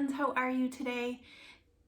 friends, how are you today?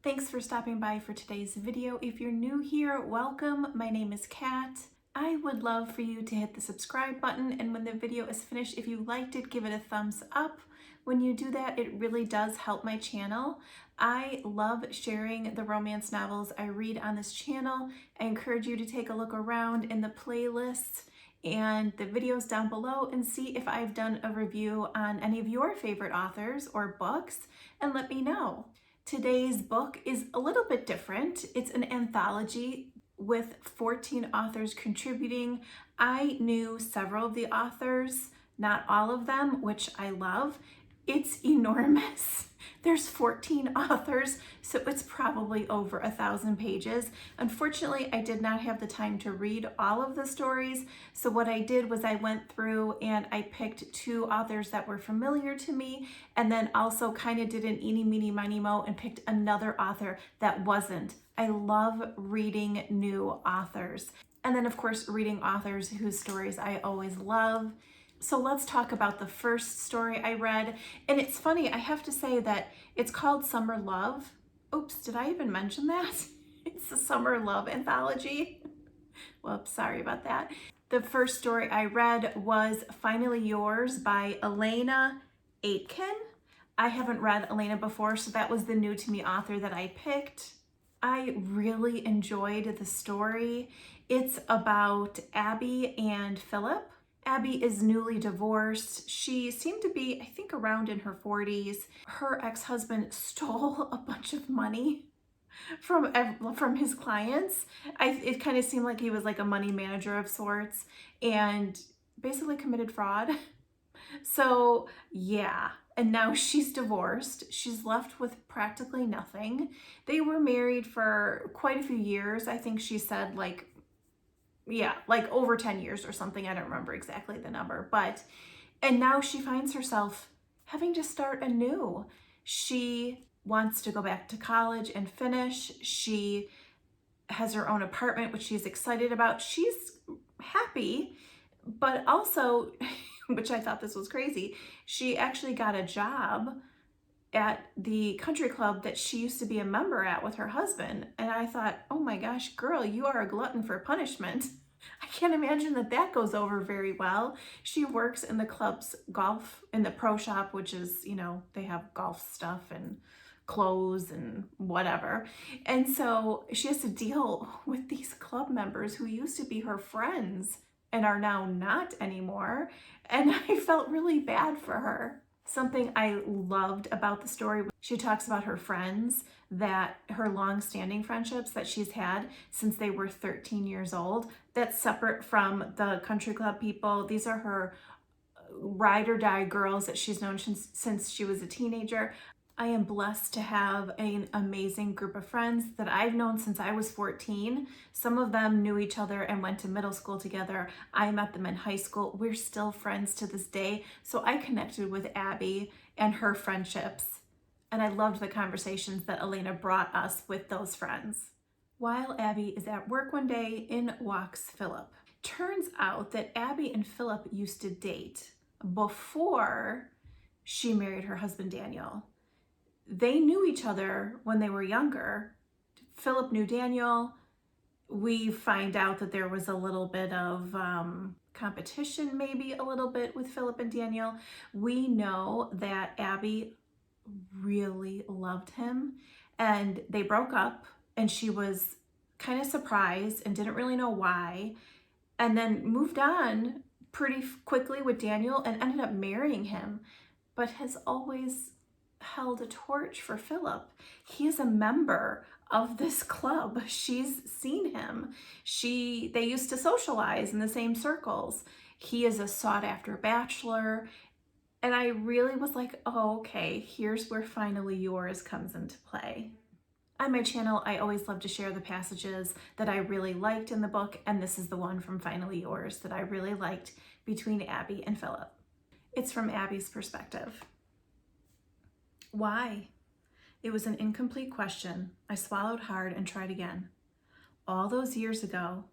Thanks for stopping by for today's video. If you're new here, welcome. My name is Kat. I would love for you to hit the subscribe button, and when the video is finished, if you liked it, give it a thumbs up. When you do that, it really does help my channel. I love sharing the romance novels I read on this channel. I encourage you to take a look around in the playlists and the videos down below and see if I've done a review on any of your favorite authors or books, and let me know. Today's book is a little bit different. It's an anthology with 14 authors contributing. I knew several of the authors, not all of them, which I love. It's enormous. There's 14 authors, so it's probably over 1,000 pages. Unfortunately, I did not have the time to read all of the stories, so what I did was I went through and I picked 2 authors that were familiar to me, and then also kind of did an eeny, meeny, miny, mo, and picked another author that wasn't. I love reading new authors. And then, of course, reading authors whose stories I always love. So let's talk about the first story I read. And it's funny, I have to say that it's called Summer Love. Oops, did I even mention that? It's the Summer Love Anthology. Whoops, sorry about that. The first story I read was Finally Yours by Elena Aitken. I haven't read Elena before, so that was the new to me author that I picked. I really enjoyed the story. It's about Abby and Philip. Abby is newly divorced. She seemed to be, I think, around in her 40s. Her ex-husband stole a bunch of money from his clients. It kind of seemed like he was like a money manager of sorts and basically committed fraud. So yeah, and now she's divorced. She's left with practically nothing. They were married for quite a few years. I think she said like over 10 years or something. I don't remember exactly the number, and now she finds herself having to start anew. She wants to go back to college and finish. She has her own apartment, which she's excited about. She's happy, but also, which I thought this was crazy, she actually got a job at the country club that she used to be a member at with her husband. And I thought, oh my gosh, girl, you are a glutton for punishment. I can't imagine that goes over very well. She works in the club's golf, in the pro shop, which is, they have golf stuff and clothes and whatever. And so she has to deal with these club members who used to be her friends and are now not anymore. And I felt really bad for her. Something I loved about the story, she talks about her friends, that her long-standing friendships that she's had since they were 13 years old. That's separate from the country club people. These are her ride or die girls that she's known since she was a teenager. I am blessed to have an amazing group of friends that I've known since I was 14. Some of them knew each other and went to middle school together. I met them in high school. We're still friends to this day. So I connected with Abby and her friendships. And I loved the conversations that Elena brought us with those friends. While Abby is at work one day, in walks Philip. Turns out that Abby and Philip used to date before she married her husband, Daniel. They knew each other when they were younger. Philip knew Daniel. We find out that there was a little bit of competition, maybe a little bit, with Philip and Daniel. We know that Abby really loved him and they broke up, and she was kind of surprised and didn't really know why, and then moved on pretty quickly with Daniel and ended up marrying him, but has always held a torch for Philip. He is a member of this club. She's seen him. They used to socialize in the same circles. He is a sought-after bachelor. And I really was like, oh, okay, here's where Finally Yours comes into play. On my channel, I always love to share the passages that I really liked in the book, and this is the one from Finally Yours that I really liked between Abby and Philip. It's from Abby's perspective. Why? It was an incomplete question. I swallowed hard and tried again. All those years ago,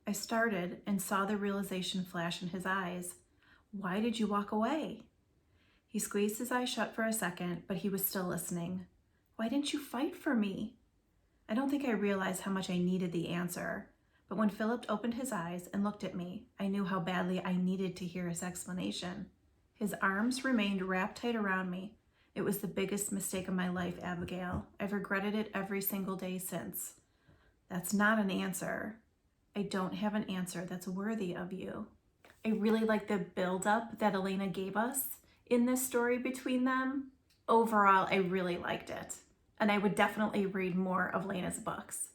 I started and saw the realization flash in his eyes. Why did you walk away? He squeezed his eyes shut for a second, but he was still listening. Why didn't you fight for me? I don't think I realized how much I needed the answer, but when Philip opened his eyes and looked at me, I knew how badly I needed to hear his explanation. His arms remained wrapped tight around me. It was the biggest mistake of my life, Abigail. I've regretted it every single day since. That's not an answer. I don't have an answer that's worthy of you. I really like the build-up that Elena gave us in this story between them. Overall, I really liked it, and I would definitely read more of Lena's books.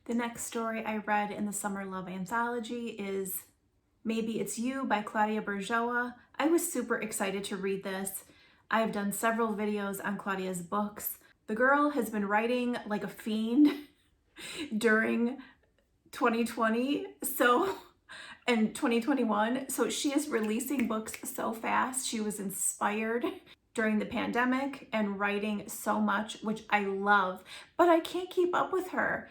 The next story I read in the Summer Love Anthology is Maybe It's You by Claudia Burgoa. I was super excited to read this. I have done several videos on Claudia's books. The girl has been writing like a fiend during 2020 and 2021. So she is releasing books so fast. She was inspired during the pandemic and writing so much, which I love, but I can't keep up with her.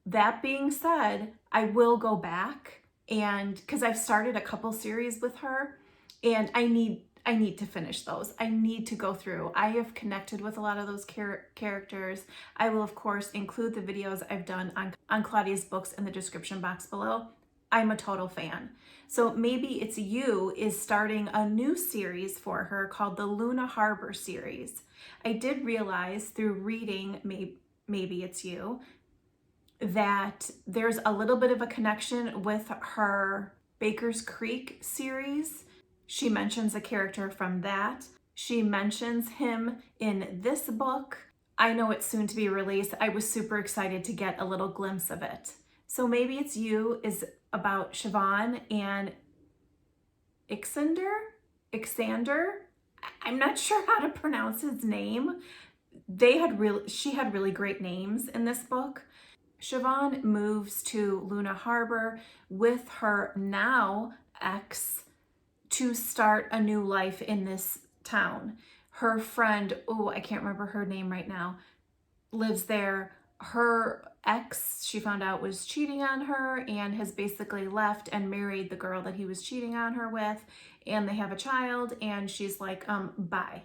That being said, I will go back, and because I've started a couple series with her, and I need to finish those. I need to go through. I have connected with a lot of those characters. I will, of course, include the videos I've done on Claudia's books in the description box below. I'm a total fan. So Maybe It's You is starting a new series for her called the Luna Harbor series. I did realize through reading Maybe It's You that there's a little bit of a connection with her Baker's Creek series. She mentions a character from that. She mentions him in this book. I know it's soon to be released. I was super excited to get a little glimpse of it. So Maybe It's You is about Siobhan and Ixander. I'm not sure how to pronounce his name. She had really great names in this book. Siobhan moves to Luna Harbor with her now ex to start a new life in this town. Her friend, I can't remember her name right now, lives there. Her ex, she found out, was cheating on her and has basically left and married the girl that he was cheating on her with, and they have a child, and she's like, bye.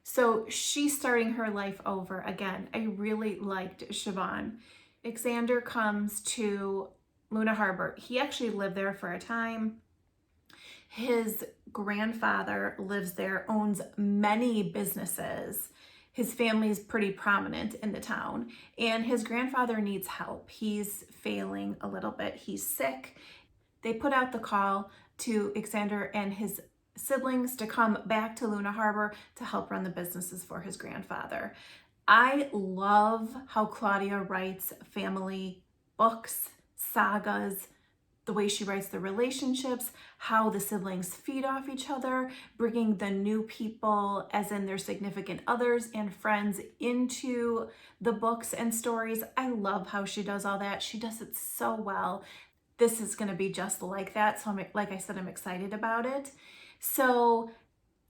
So she's starting her life over again. I really liked Siobhan. Ixander comes to Luna Harbor. He actually lived there for a time. His grandfather lives there, owns many businesses. His family is pretty prominent in the town, and his grandfather needs help. He's failing a little bit. He's sick. They put out the call to Ixander and his siblings to come back to Luna Harbor to help run the businesses for his grandfather. I love how Claudia writes family books, sagas, the way she writes the relationships, how the siblings feed off each other, bringing the new people, as in their significant others and friends, into the books and stories. I love how she does all that. She does it so well. This is going to be just like that. So like I said, I'm excited about it. So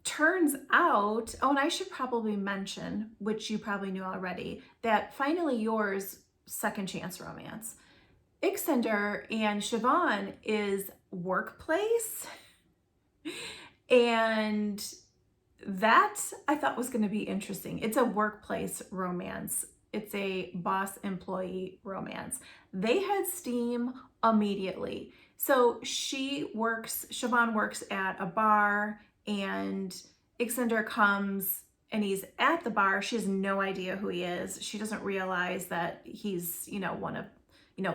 turns out, and I should probably mention, which you probably knew already, that Finally Yours Second Chance Romance, Ixander and Siobhan is workplace, and that I thought was going to be interesting. It's a workplace romance. It's a boss-employee romance. They had steam immediately. So Siobhan works at a bar, and Ixander comes and he's at the bar. She has no idea who he is. She doesn't realize that he's, one of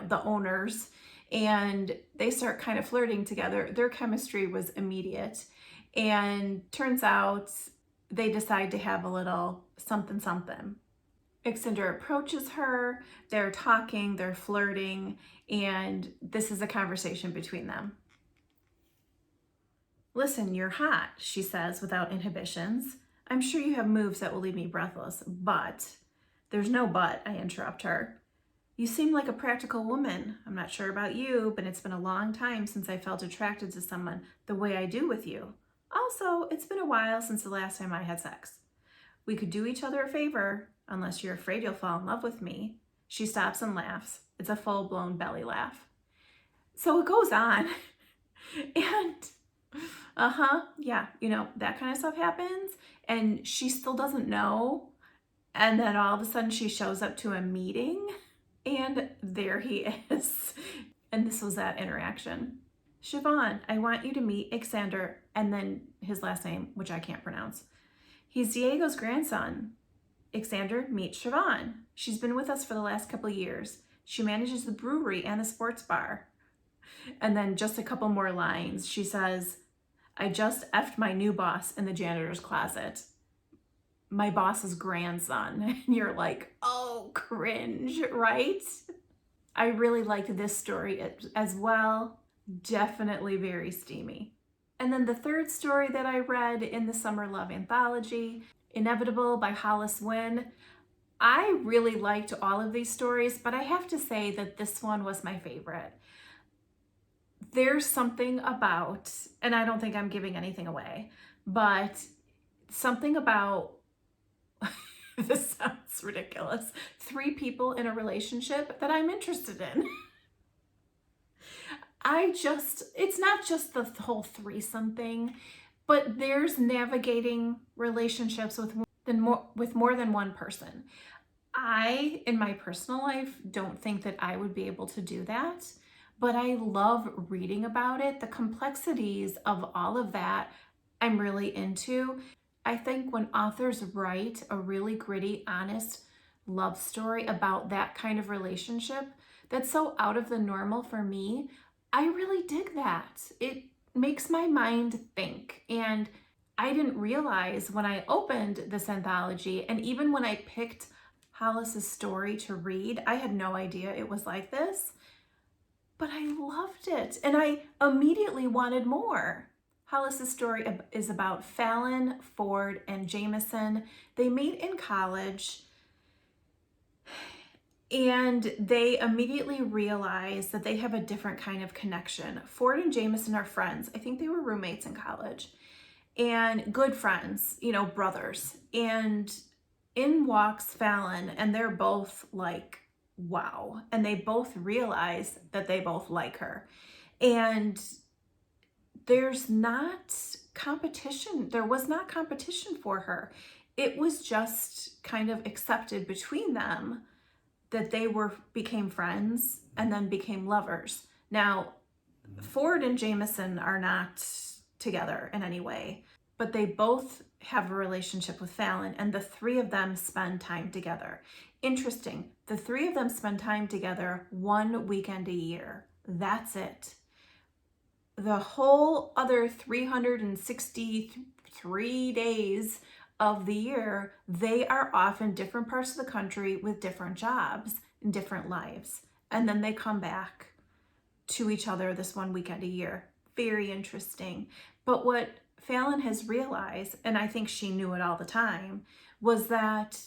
the owners, and they start kind of flirting together. Their chemistry was immediate, and turns out they decide to have a little something. Ixander approaches her, they're talking, they're flirting, and this is a conversation between them. "Listen, you're hot," she says without inhibitions. "I'm sure you have moves that will leave me breathless, but..." "There's no but," I interrupt her. "You seem like a practical woman. I'm not sure about you, but it's been a long time since I felt attracted to someone the way I do with you. Also, it's been a while since the last time I had sex. We could do each other a favor, unless you're afraid you'll fall in love with me." She stops and laughs. It's a full-blown belly laugh. So it goes on, and yeah, that kind of stuff happens, and she still doesn't know. And then all of a sudden she shows up to a meeting and there he is. And this was that interaction. Siobhan, I want you to meet Alexander, and then his last name, which I can't pronounce. He's Diego's grandson. Alexander, meet Siobhan. She's been with us for the last couple of years. She manages the brewery and the sports bar. And then just a couple more lines. She says, I just effed my new boss in the janitor's closet. My boss's grandson. And you're like, oh, cringe, right? I really liked this story as well. Definitely very steamy. And then the third story that I read in the Summer Love Anthology, Inevitable by Hollis Wynn. I really liked all of these stories, but I have to say that this one was my favorite. There's something about, and I don't think I'm giving anything away, but something about, this sounds ridiculous, 3 people in a relationship that I'm interested in. It's not just the whole threesome thing, but there's navigating relationships with more than one person. I, in my personal life, don't think that I would be able to do that, but I love reading about it. The complexities of all of that, I'm really into. I think when authors write a really gritty, honest love story about that kind of relationship that's so out of the normal for me, I really dig that. It makes my mind think. And I didn't realize when I opened this anthology, and even when I picked Hollis's story to read, I had no idea it was like this, but I loved it. And I immediately wanted more. Hollis's story is about Fallon, Ford, and Jameson. They meet in college and they immediately realize that they have a different kind of connection. Ford and Jameson are friends. I think they were roommates in college and good friends, you know, brothers. And in walks Fallon, and they're both like, wow. And they both realize that they both like her. And there's not competition. There was not competition for her. It was just kind of accepted between them that they became friends and then became lovers. Now, Ford and Jameson are not together in any way, but they both have a relationship with Fallon, and the 3 of them spend time together. Interesting, the 3 of them spend time together 1 weekend a year. That's it. The whole other 363 days of the year, they are off in different parts of the country with different jobs and different lives. And then they come back to each other this 1 weekend a year. Very interesting. But what Fallon has realized, and I think she knew it all the time, was that,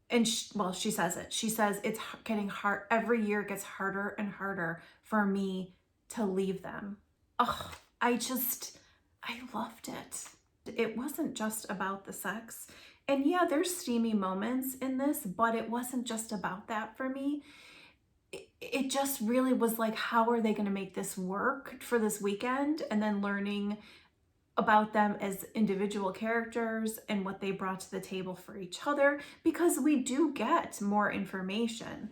and she says it, she says it's getting hard, every year it gets harder and harder for me to leave them. Oh, I loved it. It wasn't just about the sex. And yeah, there's steamy moments in this, but it wasn't just about that for me. It just really was like, how are they going to make this work for this weekend? And then learning about them as individual characters and what they brought to the table for each other, because we do get more information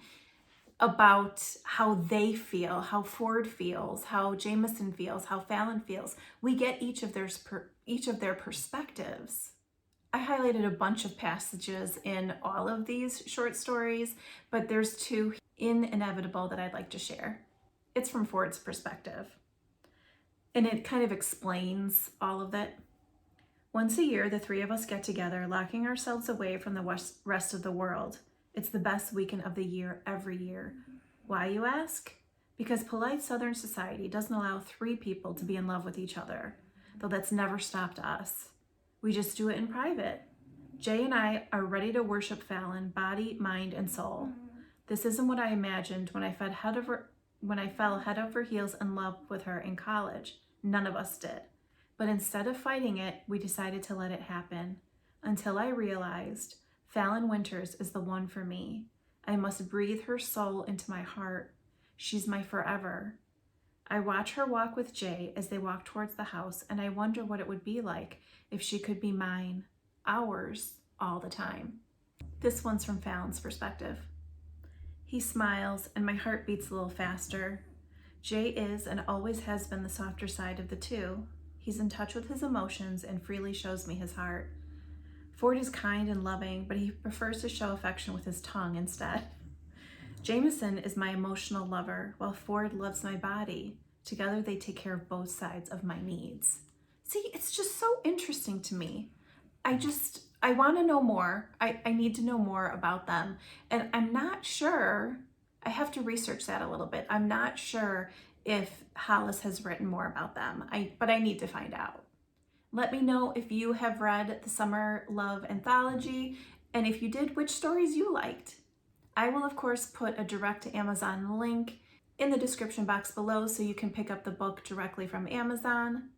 about how they feel, how Ford feels, how Jameson feels, how Fallon feels. We get each of their perspectives. I highlighted a bunch of passages in all of these short stories, but there's 2 in Inevitable that I'd like to share. It's from Ford's perspective, and it kind of explains all of it. Once a year, the 3 of us get together, locking ourselves away from the rest of the world. It's the best weekend of the year every year. Why, you ask? Because polite Southern society doesn't allow 3 people to be in love with each other, though that's never stopped us. We just do it in private. Jay and I are ready to worship Fallon, body, mind, and soul. This isn't what I imagined when I fell head over heels in love with her in college. None of us did. But instead of fighting it, we decided to let it happen. Until I realized Fallon Winters is the one for me. I must breathe her soul into my heart. She's my forever. I watch her walk with Jay as they walk towards the house, and I wonder what it would be like if she could be mine, ours, all the time. This one's from Fallon's perspective. He smiles and my heart beats a little faster. Jay is and always has been the softer side of the two. He's in touch with his emotions and freely shows me his heart. Ford is kind and loving, but he prefers to show affection with his tongue instead. Jameson is my emotional lover, while Ford loves my body. Together they take care of both sides of my needs. See, it's just so interesting to me. I want to know more. I need to know more about them. And I'm not sure, I have to research that a little bit. I'm not sure if Hollis has written more about them, but I need to find out. Let me know if you have read the Summer Love Anthology, and if you did, which stories you liked. I will, of course, put a direct to Amazon link in the description box below so you can pick up the book directly from Amazon.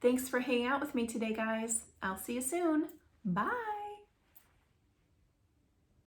Thanks for hanging out with me today, guys. I'll see you soon. Bye.